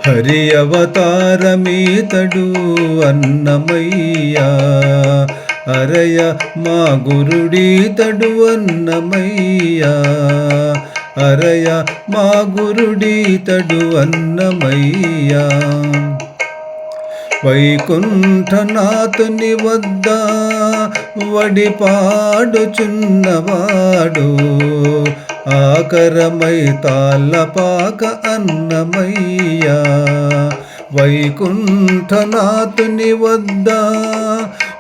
హరి అవతారమీతడు అన్నమయ్యా. అరయ మా గురుడీతడు అన్నమయ్యా. అరయ మా గురుడీతడు అన్నమయ్యా. వైకుంఠనాథుని వద్ద వడిపాడుచున్నవాడు ఆకరమై తాళ్ళపాక అన్నమయ్యా. వైకుంఠనాథుని వద్ద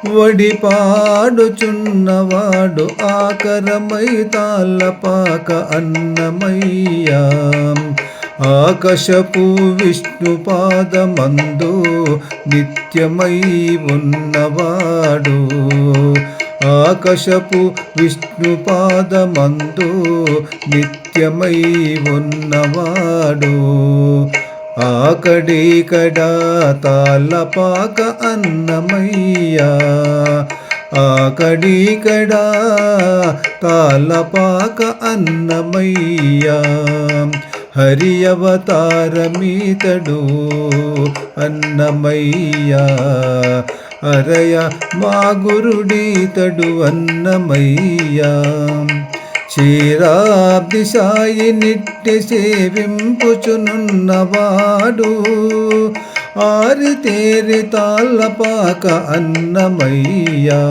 వడిపాడుచున్నవాడు ఆకరమై తాళ్ళపాక అన్నమయ్యా. ఆకాశపు విష్ణుపాదమందు నిత్యమై ఉన్నవాడు. ఆకాశపు విష్ణుపాదమందు నిత్యమై ఉన్నవాడు. ఆకడీకడా తాళ్ళపాక అన్నమయ్యా. ఆకడీకడా తాళ్ళపాక అన్నమయ్యా. హరి అవతారమీతడు అన్నమయ్యా. అరయ మా గురుడీతడు అన్నమయ్యా. క్షీరాబ్ది సాయి నిత్య సేవింపుచునున్నవాడు ఆరితేరి తాళ్ళపాక అన్నమయ్యా.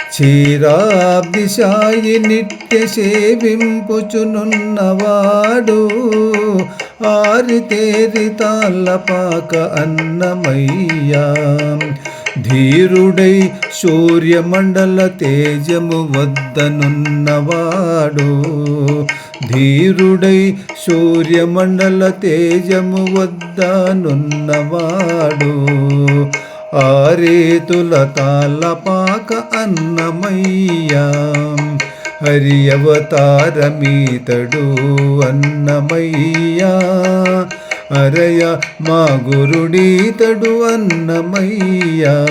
క్షీరాబ్ది సాయి నిత్య సేవింపుచునున్నవాడు ఆరితేరి తాళ్ళపాక అన్నమయ్యా. ధీరుడై సూర్యమండల తేజము వద్దనున్నవాడు. ధీరుడై సూర్యమండల తేజము వద్దనున్నవాడు ఆరేతుల తాళ్ళపాక అన్నమయ్యా. హరి అవతారమీతడు అన్నమయ్యా. అరయ మా గురుడీతడు అన్నమయ్యా.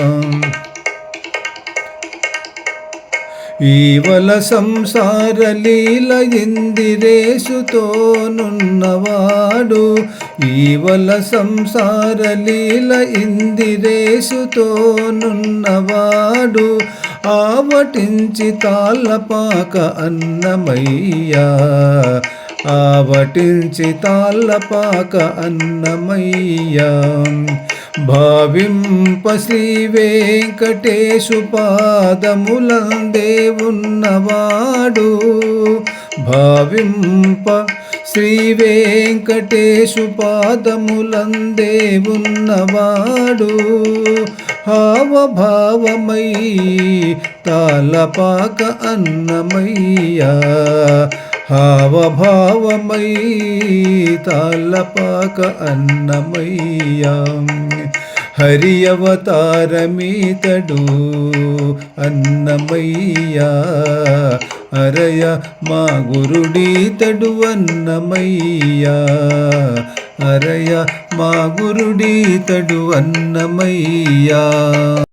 ఈవల సంసార లీల ఇందిరేశుతోనున్నవాడు. ఈవల సంసార లీల ఇందిరేశుతోనున్నవాడు ఆవటించి తాళ్ళపాక అన్నమయ్యా. ఆవటించి తాళ్ళపాక అన్నమయ్యా. భావింప శ్రీ వెంకటేశు పాదములందే ఉన్నవాడు. భావింప శ్రీ వెంకటేశు పాదములందే ఉన్నవాడు హావభావమై తాళ్ళపాక అన్నమయ్యా. హావభావమై తాళ్ళపాక అన్నమయ్యా. హరి అవతారమీతడు అన్నమయ్యా. అరయ మా గురుడీతడు అన్నమయ్యా. అరయ మా గురుడీతడు అన్నమయ్యా.